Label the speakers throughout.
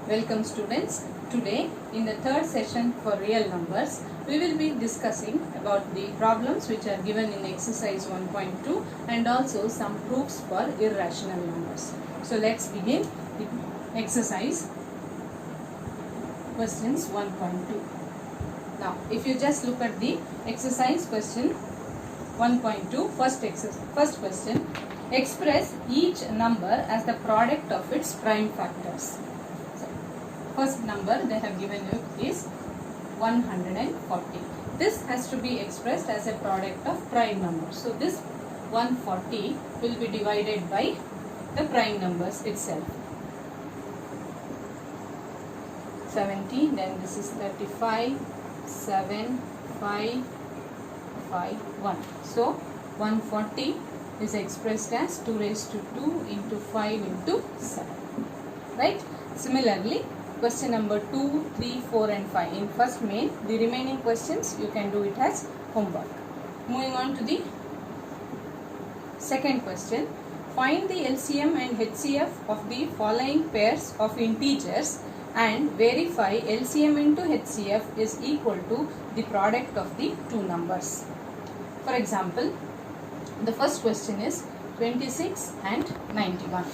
Speaker 1: Welcome students. Today in the third session for real numbers, we will be discussing about the problems which are given in exercise 1.2 and also some proofs for irrational numbers. So let's begin the exercise questions 1.2. Now if you just look at the exercise question 1.2, first question, express each number as the product of its prime factors. First number they have given you is 140. This has to be expressed as a product of prime numbers. So this 140 will be divided by the prime numbers itself. 70, then this is 35, 7, 5, 5, 1. So 140 is expressed as 2 raised to 2 into 5 into 7. Right? Similarly, question number 2, 3, 4 and 5. In first main, the remaining questions you can do it as homework. Moving on to the second question. Find the LCM and HCF of the following pairs of integers and verify LCM into HCF is equal to the product of the two numbers. For example, the first question is 26 and 91.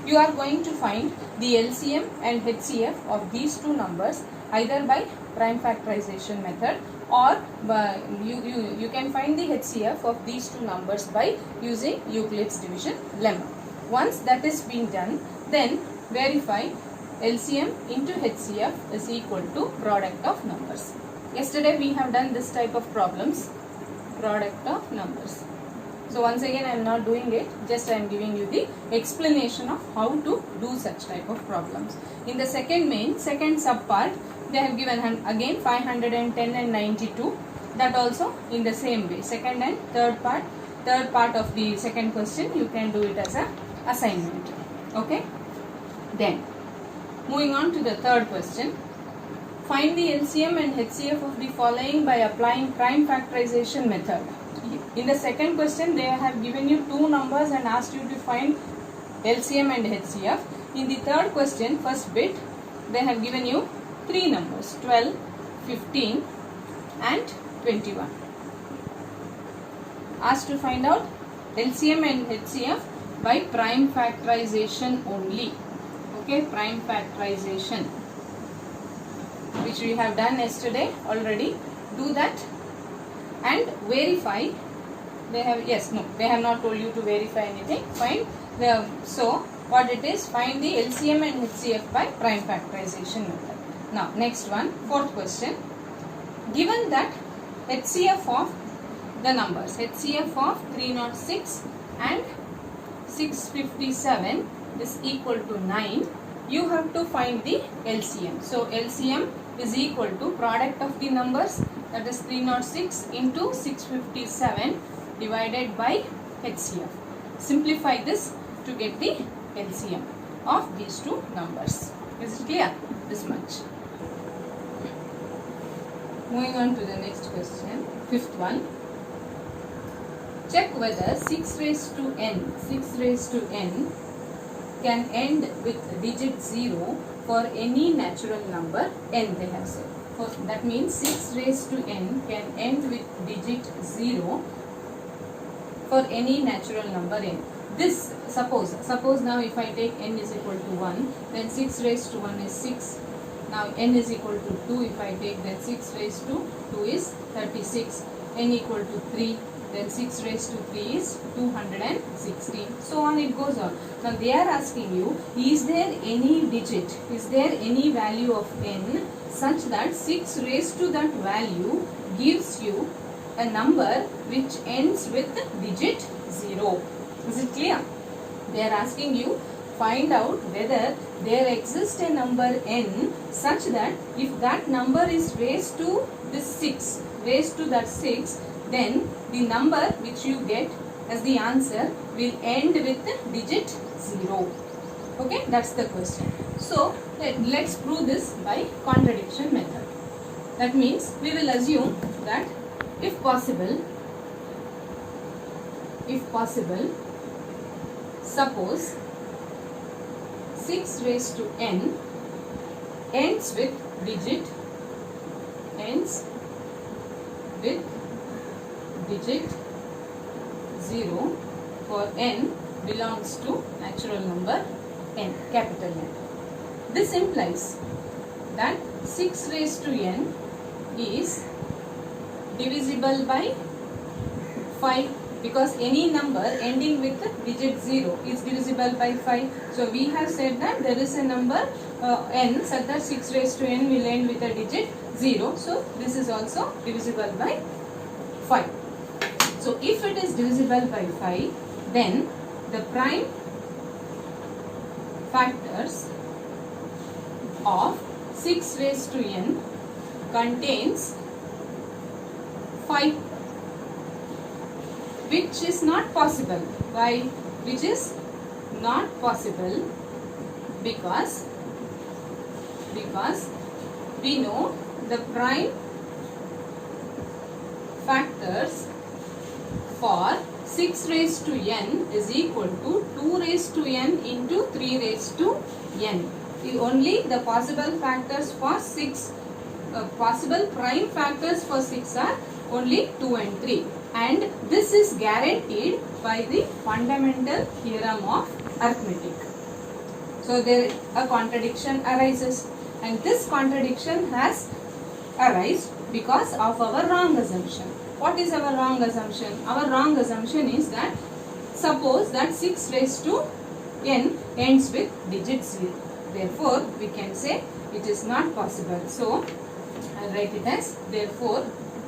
Speaker 1: You are going to find the LCM and HCF of these two numbers either by prime factorization method or by you can find the HCF of these two numbers by using Euclid's division lemma. Once that is being done, then verify LCM into HCF is equal to product of numbers. Yesterday we have done this type of problems, product of numbers. So once again I am not doing it, just I am giving you the explanation of how to do such type of problems. In the second main, second sub part, they have given again 510 and 92. That also in the same way. Second and third part of the second question you can do it as a assignment. Okay. Then moving on to the third question. Find the LCM and HCF of the following by applying prime factorization method. In the second question, they have given you two numbers and asked you to find LCM and HCF. In the third question, first bit, they have given you three numbers, 12, 15 and 21. Asked to find out LCM and HCF by prime factorization only. Okay, prime factorization, which we have done yesterday already. Do that and verify. They have not told you to verify anything. Find so what it is, find the LCM and HCF by prime factorization method. Now next one, fourth question. Given that HCF of the numbers, HCF of 306 and 657 is equal to 9, you have to find the LCM. So LCM is equal to product of the numbers, that is 306 into 657 divided by HCF. Simplify this to get the LCM of these two numbers. Is it clear? This much. Moving on to the next question, fifth one. Check whether 6 raised to n can end with digit 0 for any natural number n, they have said. That means 6 raised to n can end with digit 0 for any natural number n. This, suppose now if I take n is equal to 1, then 6 raised to 1 is 6. Now n is equal to 2, if I take that 6 raised to 2 is 36. n equal to 3, then 6 raised to 3 is 216. So on it goes on. Now they are asking you, is there any digit, is there any value of n such that 6 raised to that value gives you a number which ends with digit 0. Is it clear? They are asking you, find out whether there exists a number n such that if that number is raised to this 6, raised to that 6, then the number which you get as the answer will end with digit 0. Okay, that's the question. So let's prove this by contradiction method. That means we will assume that if possible, suppose 6 raised to n ends with digit 0 for n belongs to natural number n, capital N. This implies that 6 raised to n is divisible by 5, because any number ending with digit 0 is divisible by 5. So we have said that there is a number n such that 6 raised to n will end with a digit 0. So this is also divisible by 5. So if it is divisible by 5, then the prime factors of 6 raised to n contains 5, which is not possible. Why? Which is not possible because we know the prime factors for 6 raised to n is equal to 2 raised to n into 3 raised to n. Only the possible factors for 6, possible prime factors for 6 are only 2 and 3. And this is guaranteed by the fundamental theorem of arithmetic. So there a contradiction arises, and this contradiction has arisen because of our wrong assumption. What is our wrong assumption? Our wrong assumption is that suppose that 6 raised to n ends with digit 0. Therefore, we can say it is not possible. So, I will write it as, therefore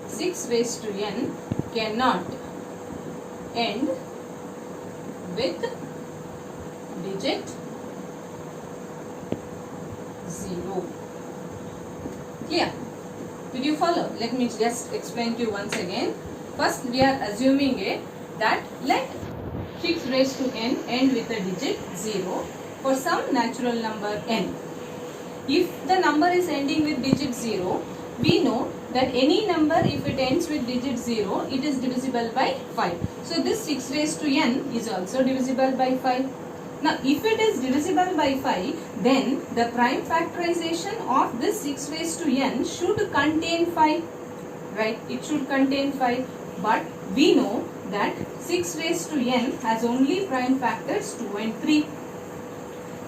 Speaker 1: 6 raised to n cannot end with digit 0. Clear? Did you follow? Let me just explain to you once again. First, we are assuming that let 6 raised to n end with a digit 0 for some natural number n. If the number is ending with digit 0, we know that any number, if it ends with digit 0, it is divisible by 5. So this 6 raised to n is also divisible by 5. Now if it is divisible by 5, then the prime factorization of this 6 raised to n should contain 5. Right? It should contain 5. But we know that 6 raised to n has only prime factors 2 and 3.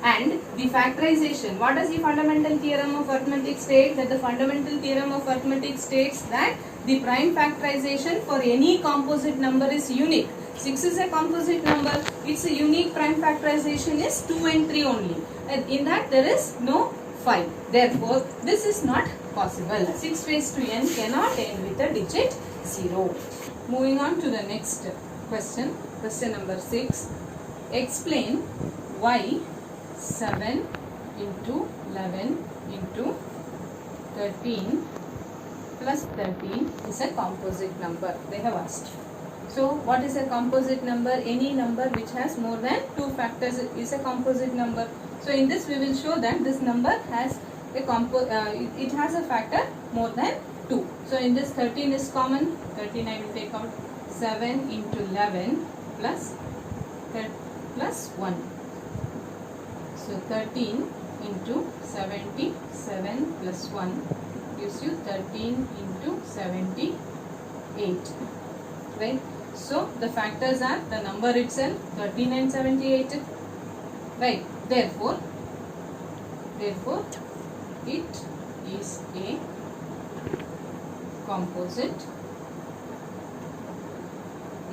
Speaker 1: And the factorization, what does the fundamental theorem of arithmetic state? That the fundamental theorem of arithmetic states that the prime factorization for any composite number is unique. 6 is a composite number, its a unique prime factorization is 2 and 3 only. And in that there is no 5. Therefore, this is not possible. 6 raised to n cannot end with a digit 0. Moving on to the next question, question number 6. Explain why 7 into 11 into 13 plus 13 is a composite number, they have asked. So what is a composite number? Any number which has more than 2 factors is a composite number. So in this we will show that this number has a it has a factor more than 2. So in this 13 is common, 13 I will take out. 7 into 11 plus 1. So 13 into 77 plus 1 gives you 13 into 78. Right? So the factors are the number itself, 13 and 78. Right? Therefore it is a composite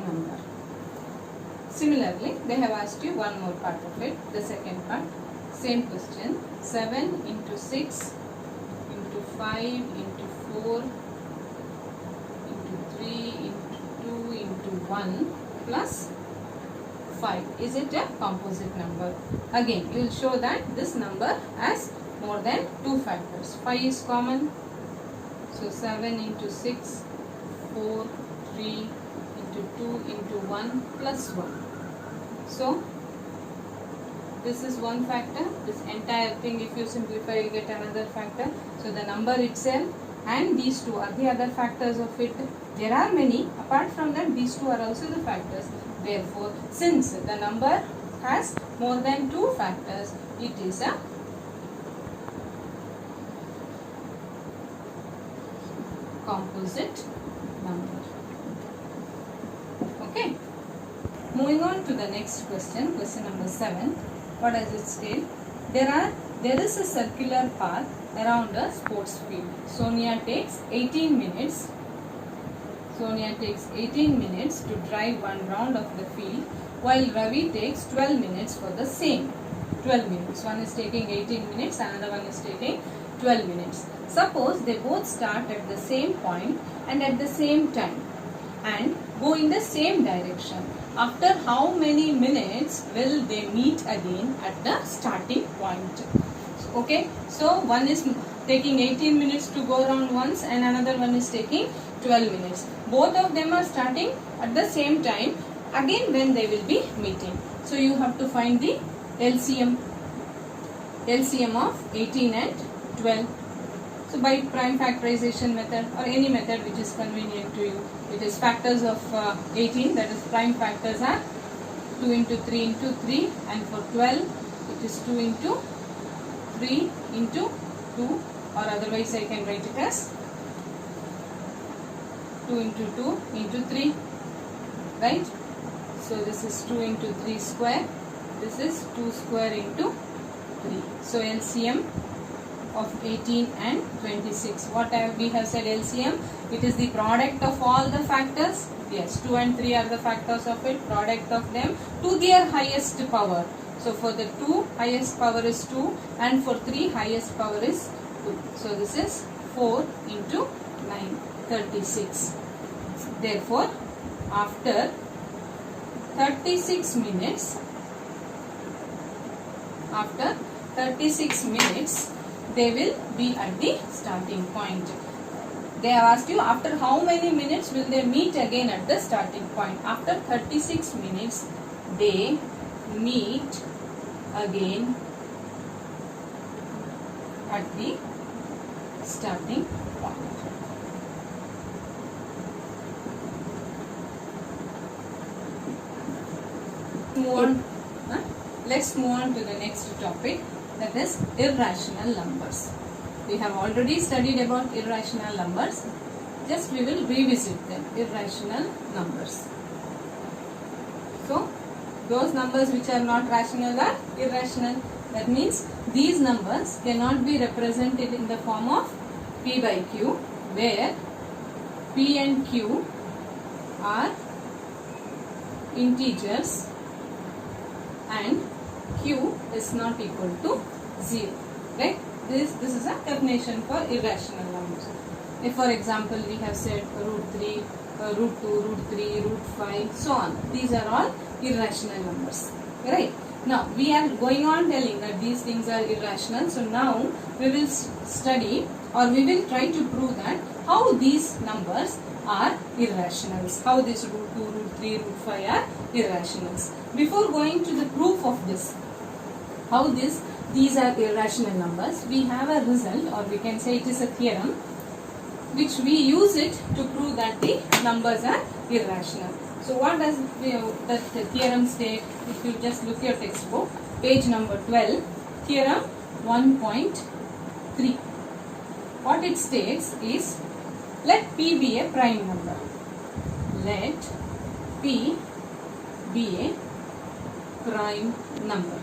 Speaker 1: number. Similarly, they have asked you one more part of it, the second part. Same question, 7 into 6 into 5 into 4 into 3 into 2 into 1 plus 5. Is it a composite number? Again, you will show that this number has more than 2 factors. 5 is common. So 7 into 6, 4, 3 into 2 into 1 plus 1. So this is one factor. This entire thing, if you simplify, you get another factor. So the number itself and these two are the other factors of it. There are many. Apart from that, these two are also the factors. Therefore, since the number has more than 2 factors, it is a composite number. Okay. Moving on to the next question, question number 7. What does it state? There is a circular path around a sports field. Sonia takes 18 minutes. Sonia takes 18 minutes to drive one round of the field, while Ravi takes 12 minutes for the same. 12 minutes. One is taking 18 minutes, another one is taking 12 minutes. Suppose they both start at the same point and at the same time and go in the same direction. After how many minutes will they meet again at the starting point? Okay, so one is taking 18 minutes to go around once and another one is taking 12 minutes. Both of them are starting at the same time again when they will be meeting. So you have to find the LCM of 18 and 12. So by prime factorization method or any method which is convenient to you, it is factors of 18, that is prime factors are 2 into 3 into 3, and for 12 it is 2 into 3 into 2, or otherwise I can write it as 2 into 2 into 3, right? So this is 2 into 3 square, this is 2 square into 3. So LCM of 18 and 26. What we have said LCM? It is the product of all the factors. Yes, 2 and 3 are the factors of it, product of them to their highest power. So for the 2 highest power is 2 and for 3 highest power is 2. So this is 4 into 9, 36. Therefore, after 36 minutes, they will be at the starting point. They have asked you after how many minutes will they meet again at the starting point. After 36 minutes, they meet again at the starting point. Let's move on to the next topic, that is irrational numbers. We have already studied about irrational numbers. Just we will revisit them. Irrational numbers. So, those numbers which are not rational are irrational. That means these numbers cannot be represented in the form of P by Q, where P and Q are integers and Q is not equal to 0. Right? This is a definition for irrational numbers. If for example we have said root 3, root 2, root 3, root 5, so on. These are all irrational numbers. Right? Now we are going on telling that these things are irrational. So now we will study, or we will try to prove that how these numbers are irrationals. How this root 2, root 3, root 5 are irrationals. Before going to the proof of this, how these are irrational numbers, we have a result, or we can say it is a theorem, which we use it to prove that the numbers are irrational. So what does the theorem state? If you just look your textbook, page number 12, theorem 1.3. What it states is, let P be a prime number. Let P be a prime number.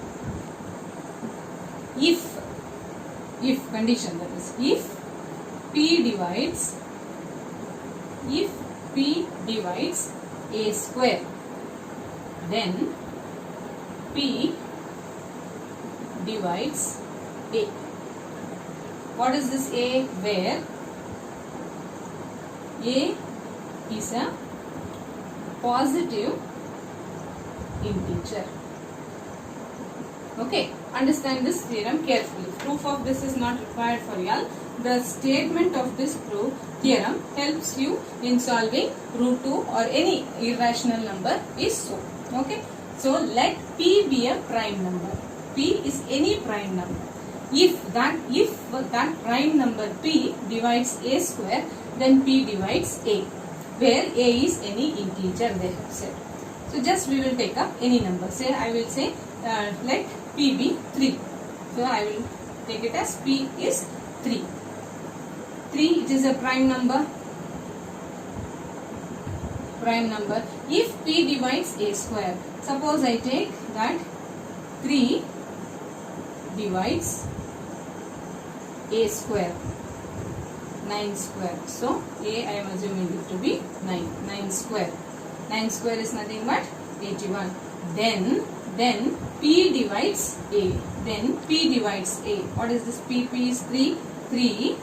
Speaker 1: If condition, that is, if P divides A square, then P divides A. What is this A? Where A is a positive integer. Okay, understand this theorem carefully. Proof of this is not required for you all. The statement of this theorem helps you in solving root 2 or any irrational number is so. Okay, so let P be a prime number. P is any prime number. If that prime number P divides A square, then P divides A, where A is any integer, they have said. So just we will take up any number. Say I will say let P be 3. So I will take it as P is 3. 3, it is a prime number. prime number if P divides A square. Suppose I take that 3 divides A square, 9 square. So A, I am assuming it to be 9 square. 9 square is nothing but 81. Then P divides A. Then P divides A. What is this? P is 3. 3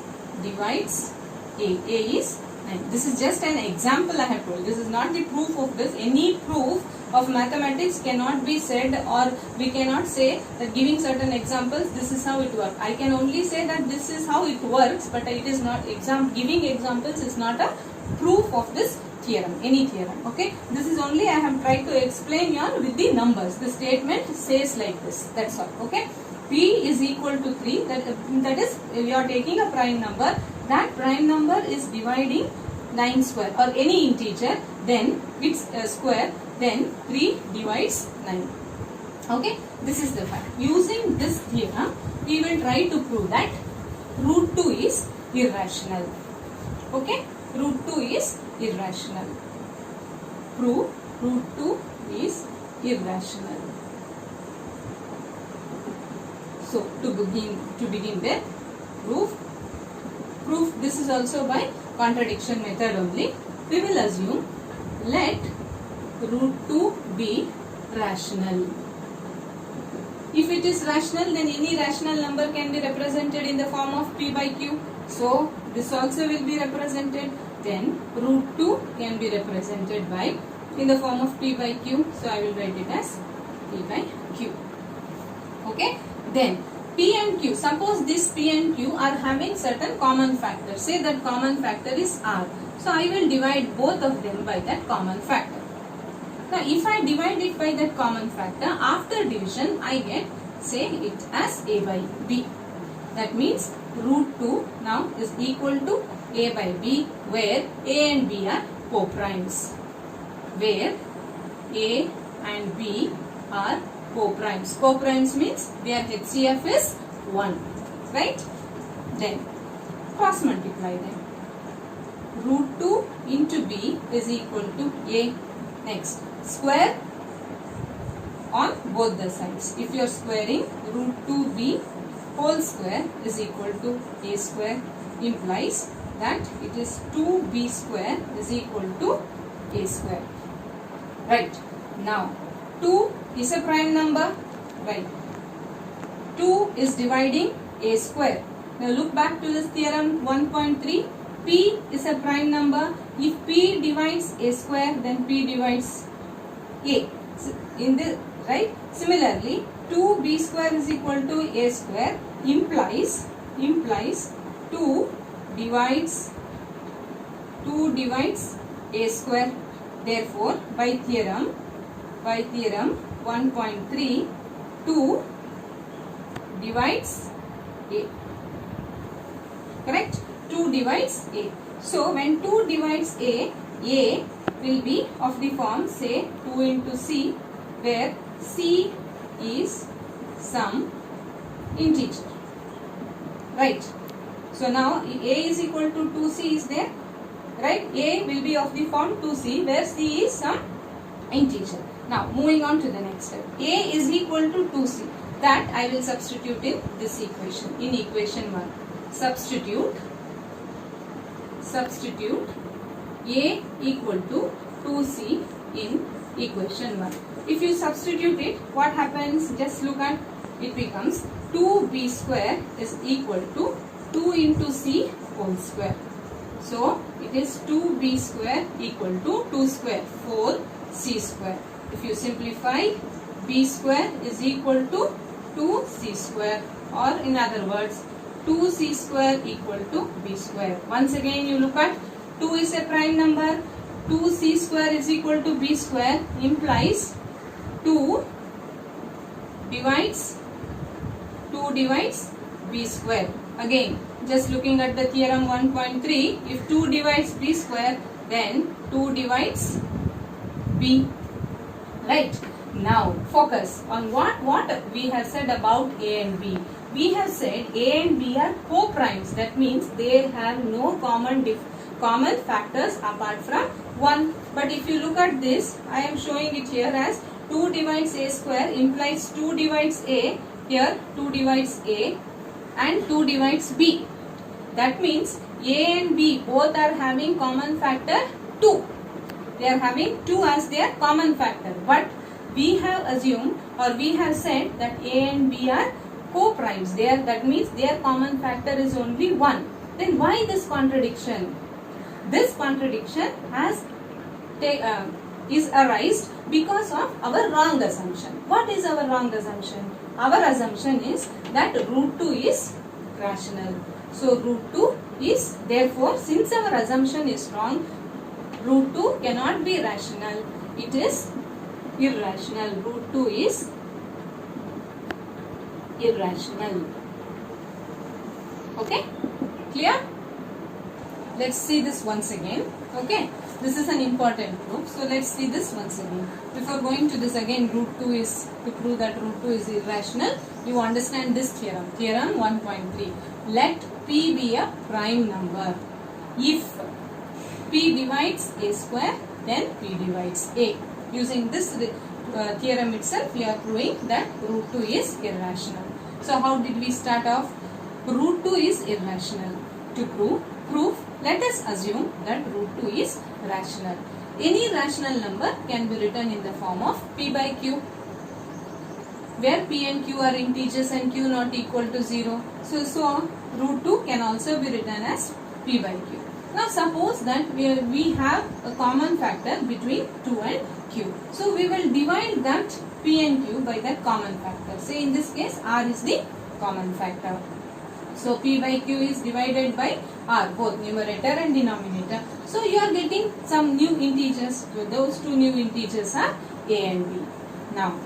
Speaker 1: divides A. A is 9. This is just an example I have told. This is not the proof of this. Any proof of mathematics cannot be said, or we cannot say that giving certain examples, this is how it works. I can only say that this is how it works, but it is not giving examples is not a proof of this theorem, any theorem. Okay, this is only I have tried to explain you with the numbers. The statement says like this. That's all. Okay, P is equal to 3. That is, we are taking a prime number. That prime number is dividing 9 square or any integer. Then its square. Then 3 divides 9. Okay, this is the fact. Using this theorem, we will try to prove that root 2 is irrational. Okay, root 2 is irrational. Prove root 2 is irrational. So to begin with, proof this is also by contradiction method only. We will assume let root 2 be rational. If it is rational, then any rational number can be represented in the form of P by Q. So this also will be represented. Then root 2 can be represented by in the form of P by Q. So I will write it as P by Q. Okay. Then P and Q. Suppose this P and Q are having certain common factors. Say that common factor is R. So I will divide both of them by that common factor. Now if I divide it by that common factor, after division I get, say it as A by B. That means root 2 now is equal to A by B, where A and B are co-primes. Where A and B are co-primes. Co-primes means their HCF is 1. Right? Then cross multiply them. Root 2 into B is equal to A. Next, square on both the sides. If you are squaring, root 2b whole square is equal to A square, implies that it is 2b square is equal to A square. Right. Now 2 is a prime number. Right. 2 is dividing A square. Now look back to this theorem 1.3. P is a prime number. If P divides A square, then P divides A. In the right. Similarly, 2b square is equal to A square implies 2 divides A square. Therefore, by theorem 1.3, 2 divides A. Correct? 2 divides A. So when 2 divides A will be of the form, say 2 into C, where C is some integer. Right. So now A is equal to 2C is there. Right. A will be of the form 2C, where C is some integer. Now moving on to the next step. A is equal to 2C. That I will substitute in this equation. In equation 1. Substitute A equal to 2C in equation 1. If you substitute it, what happens? Just look at it, becomes 2b square is equal to 2 into C whole square. So it is 2b square equal to 2 square, 4c square. If you simplify, b square is equal to 2c square, or in other words 2c square equal to b square. Once again you look at 2 is a prime number. 2c square is equal to b square implies 2 divides b square. Again, just looking at the theorem 1.3, if 2 divides b square, then 2 divides b. Right. Now focus on what we have said about A and B. We have said A and B are co-primes. That means they have no common factors apart from 1. But if you look at this, I am showing it here as 2 divides a square implies 2 divides a. Here 2 divides a and 2 divides b. That means a and b both are having common factor 2. They are having 2 as their common factor. But we have assumed or we have said that a and b are co-primes. That means their common factor is only 1. Then why this contradiction? This contradiction is arised because of our wrong assumption. What is our wrong assumption? Our assumption is that root 2 is rational. So root 2 is, therefore, since our assumption is wrong, root 2 cannot be rational. It is irrational. Root 2 is irrational. Okay? Clear? Let's see this once again. Okay? This is an important proof. So let's see this once again. Before going to this again, root 2 is, to prove that root 2 is irrational, you understand this theorem. Theorem 1.3. Let P be a prime number. If P divides a square, then P divides a. Using this theorem itself, we are proving that root 2 is irrational. So how did we start off? Root 2 is irrational. To prove proof, let us assume that root 2 is rational. Any rational number can be written in the form of P by Q, where P and Q are integers and Q not equal to 0. So root 2 can also be written as P by Q. Now suppose that we have a common factor between 2 and Q. So we will divide that P and Q by that common factor. Say in this case R is the common factor. So P by Q is divided by R, both numerator and denominator. So you are getting some new integers. So those two new integers are A and B. Now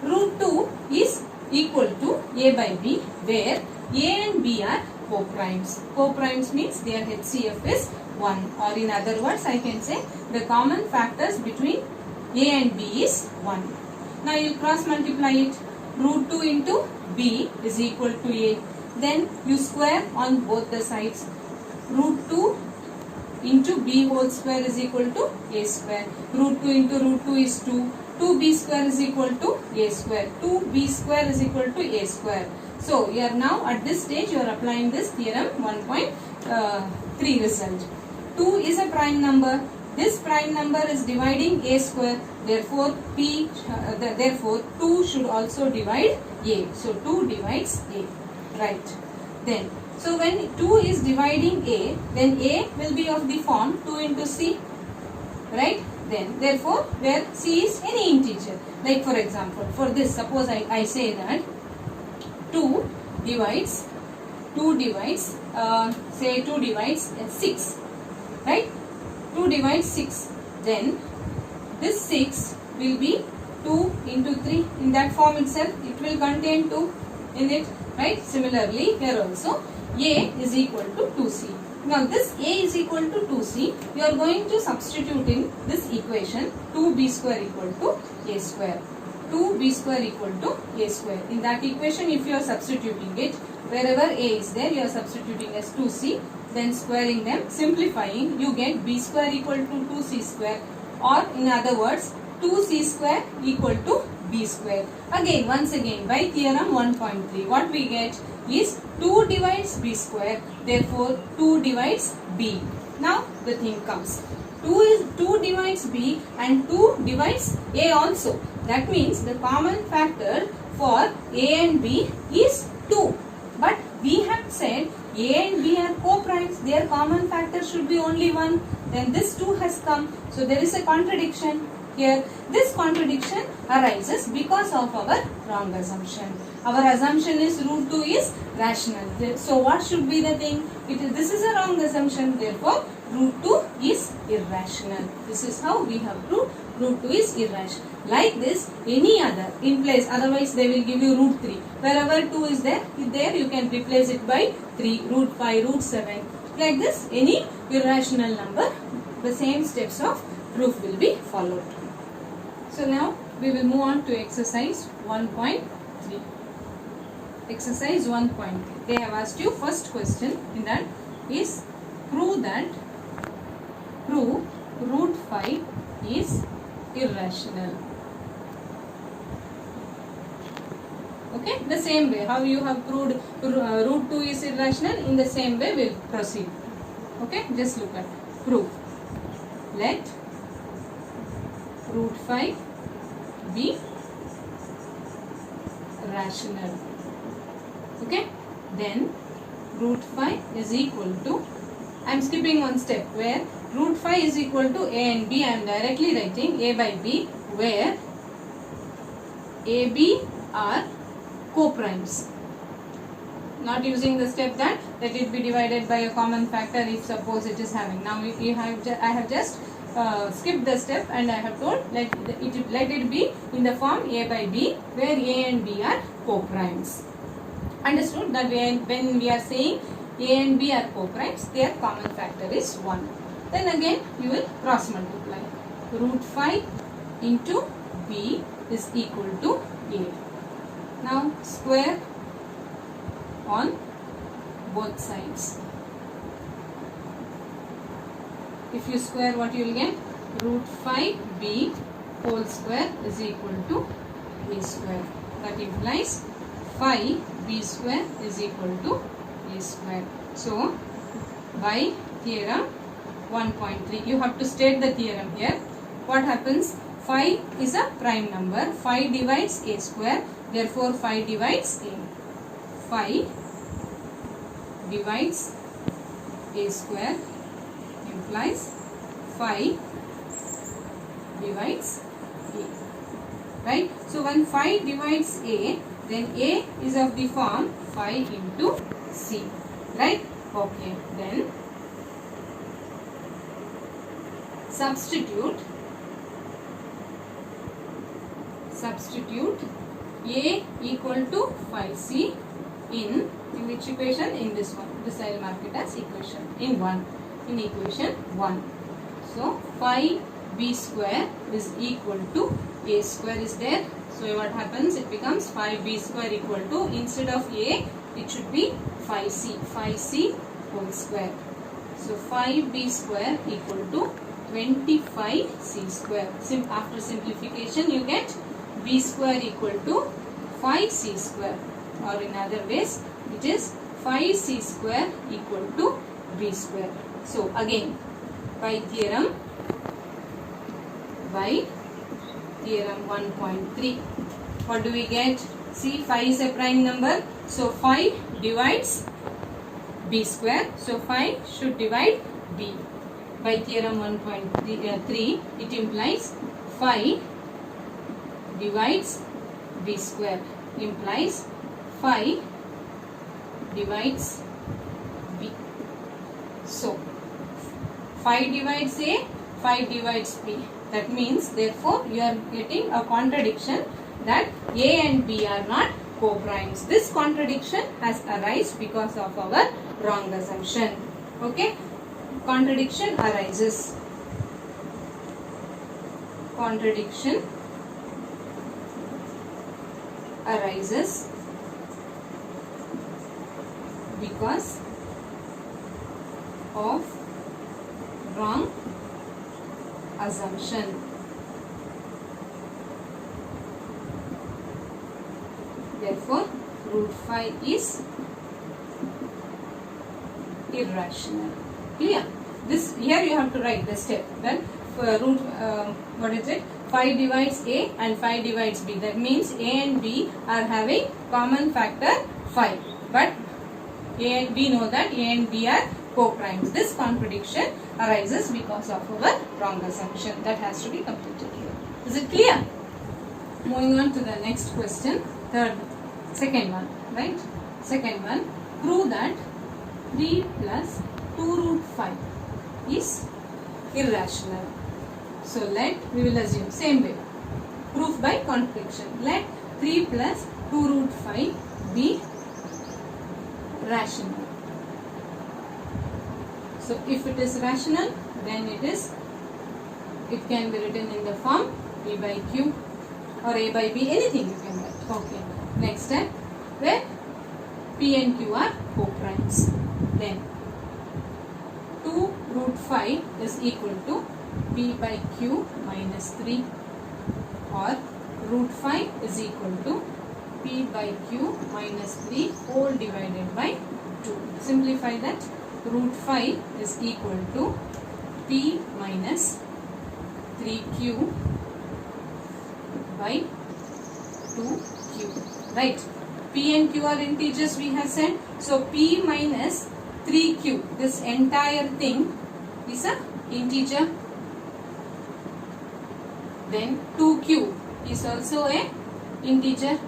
Speaker 1: root 2 is equal to A by B, where A and B are co-primes. Co-primes means their HCF is 1, or in other words I can say the common factors between A and B is 1. Now you cross multiply it. Root 2 into B is equal to A. Then you square on both the sides. Root 2 into B whole square is equal to A square. Root 2 into root 2 is 2. 2B square is equal to A square. 2B square is equal to A square. So you are now at this stage you are applying this theorem 1.3 result. 2 is a prime number. This prime number is dividing A square. Therefore, therefore 2 should also divide A. So 2 divides A. Right. Then, so when 2 is dividing A, then A will be of the form 2 into C. Right. Then, therefore, where C is any integer. Like for example, for this, suppose I say that 2 divides 6. Right. 2 divides 6. Then, this 6 will be 2 into 3. In that form itself, it will contain 2 in it. Right. Similarly, here also A is equal to 2C. Now this A is equal to 2C. You are going to substitute in this equation 2B square equal to A square. 2B square equal to A square. In that equation, if you are substituting it, wherever A is there, you are substituting as 2C. Then squaring them, simplifying, you get B square equal to 2C square, or in other words 2C square equal to B square. Again, once again, by theorem 1.3, what we get is 2 divides B square, therefore 2 divides B. Now the thing comes, 2 divides B and 2 divides A also. That means the common factor for A and B is 2. But we have said A and B are co-primes, their common factor should be only 1. Then this 2 has come. So there is a contradiction here. This contradiction arises because of our wrong assumption. Our assumption is root 2 is rational. So what should be the thing? This is a wrong assumption. Therefore, root 2 is irrational. This is how we have proved root 2 is irrational. Like this, any other in place, otherwise they will give you root 3. Wherever 2 is there you can replace it by 3, root 5, root 7. Like this, any irrational number, the same steps of proof will be followed. So now we will move on to exercise 1.3. Exercise 1.3. They have asked you first question in that is prove root 5 is irrational. Okay, the same way how you have proved root 2 is irrational, in the same way we will proceed. Okay, just look at proof. Let root 5 be rational. Okay, then root 5 is equal to, I am skipping one step, where root 5 is equal to a and b. I am directly writing a by b, where a, b are co-primes. Not using the step that let it be divided by a common factor if suppose it is having. Now I have just skipped the step and I have told let it be in the form a by b, where a and b are co-primes. Understood that when we are saying a and b are co-primes, their common factor is 1. Then again you will cross multiply. Root 5 into b is equal to a. Now square on both sides. If you square, what you will get? Root 5b whole square is equal to a square. That implies 5b square is equal to a square. So by theorem 1.3, you have to state the theorem here. What happens? 5 is a prime number. 5 divides a square. Therefore 5 divides a. 5 divides a square implies 5 divides a. Right? So when 5 divides a, then a is of the form 5 into c. Right? Okay. Then substitute a equal to 5c in which equation? In this one. This I will mark it as equation in equation 1. So 5b square is equal to a square is there. So what happens? It becomes 5b square equal to, instead of a it should be 5c whole square. So 5b square equal to 25c square. After simplification you get b square equal to 5c square, or in other ways it is 5c square equal to b square. So again by theorem 1.3, what do we get? See, 5 is a prime number, so 5 divides b square, so 5 should divide b. By theorem 1.3 it implies 5 divides b square implies 5 divides b. So 5 divides a, 5 divides b. That means therefore you are getting a contradiction that a and b are not co-primes. This contradiction has arisen because of our wrong assumption. Okay, contradiction arises. Contradiction arises because of wrong assumption. Therefore, root 5 is irrational. Clear? This here you have to write the step. Then root 5 divides a and 5 divides b. That means a and b are having common factor 5. But we know that a and b are co-primes. This contradiction arises because of our wrong assumption. That has to be completed here. Is it clear? Moving on to the next question. Second one. Right? Second one. Prove that 3 plus 2 root 5 is irrational. So we will assume same way. Proof by contradiction. Let 3 plus 2 root 5 be rational. So if it is rational, then it can be written in the form b by q or a by b, anything you can write. Okay. Next step, where p and q are co-primes. Then 2 root 5 is equal to p by q minus 3, or root 5 is equal to p by q minus 3 whole divided by 2. Simplify that. Root 5 is equal to p minus 3q by 2q. Right. P and q are integers we have said. So p minus 3q, this entire thing is a integer. Then 2q is also a integer.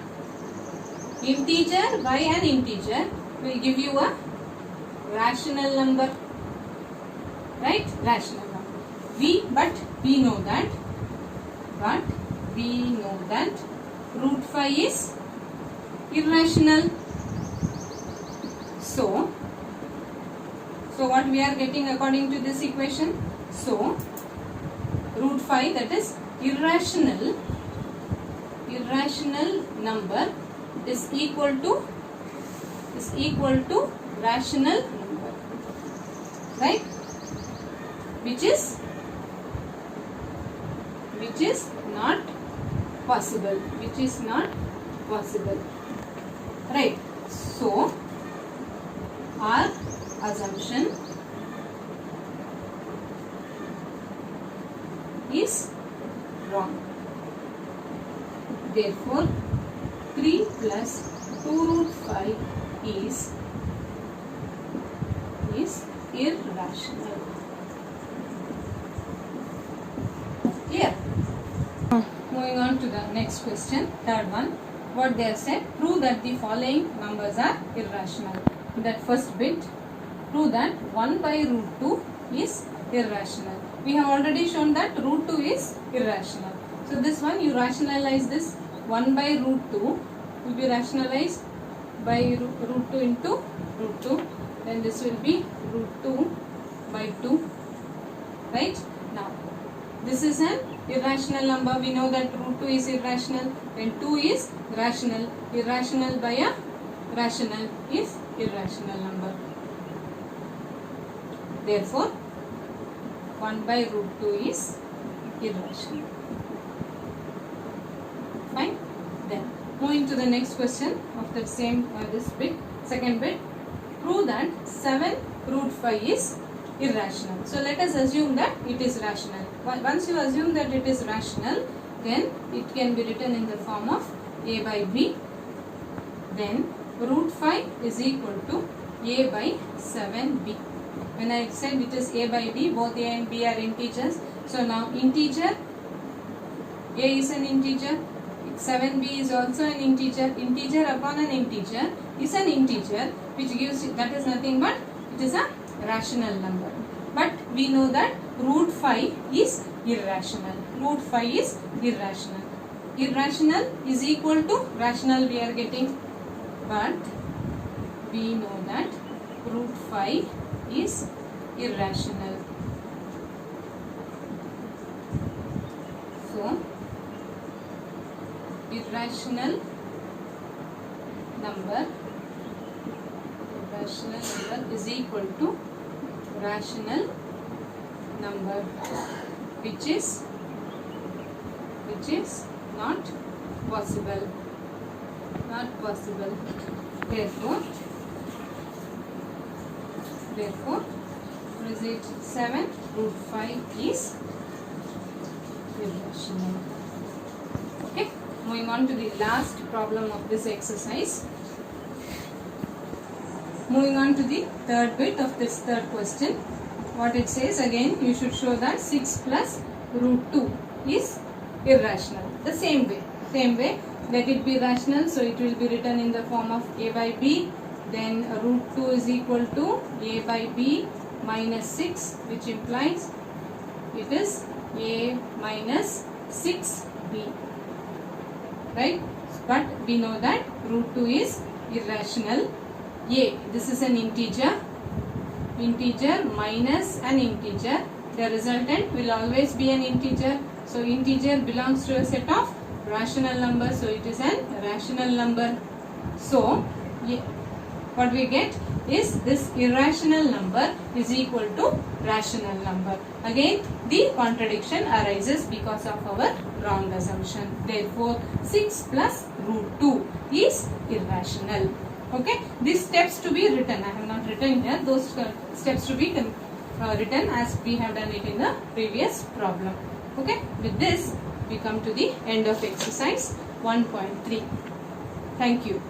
Speaker 1: Integer by an integer will give you a rational number. Right? Rational number. But we know that root 5 is irrational. So what we are getting according to this equation? So root 5, that is irrational number is equal to rational number, right? Which is not possible. Right? So our assumption is wrong. Therefore 3 plus 2 root 5 is irrational. Clear? Moving on to the next question, third one. What they have said, prove that the following numbers are irrational. That first bit, prove that 1 by root 2 is irrational. We have already shown that root 2 is irrational. So this one, you rationalize this. 1 by root 2 will be rationalized by root 2 into root 2. Then this will be root 2 by 2. Right? Now, this is an irrational number. We know that root 2 is irrational. Then 2 is rational. Irrational by a rational is irrational number. Therefore, 1 by root 2 is irrational. Fine. Then moving to the next question of that same this bit, second bit, prove that 7 root 5 is irrational. So let us assume that it is rational. Once you assume that it is rational, then it can be written in the form of a by b. Then root 5 is equal to a by 7b. When I said it is a by b, both a and b are integers. So now integer, a is an integer, 7b is also an integer. Integer upon an integer is an integer, which gives you, that is nothing but it is a rational number. But we know that root 5 is irrational. Root 5 is irrational. Irrational is equal to rational we are getting. But we know that root 5 is irrational. So, irrational number is equal to rational number, which is not possible. Therefore, what is it? 7 root 5 is irrational. Okay. Moving on to the last problem of this exercise. Moving on to the third bit of this third question. What it says, again you should show that 6 plus root 2 is irrational. The same way, let it be rational, so it will be written in the form of a by b. Then root 2 is equal to a by b minus 6, which implies it is a minus 6b. Right? But we know that root 2 is irrational. A, this is an integer minus an integer. The resultant will always be an integer. So integer belongs to a set of rational numbers. So it is an rational number. So what we get is this irrational number is equal to rational number. Again, the contradiction arises because of our wrong assumption. Therefore, 6 plus root 2 is irrational. Okay, these steps to be written. I have not written here. Those steps to be written as we have done it in the previous problem. Okay, with this we come to the end of exercise 1.3. Thank you.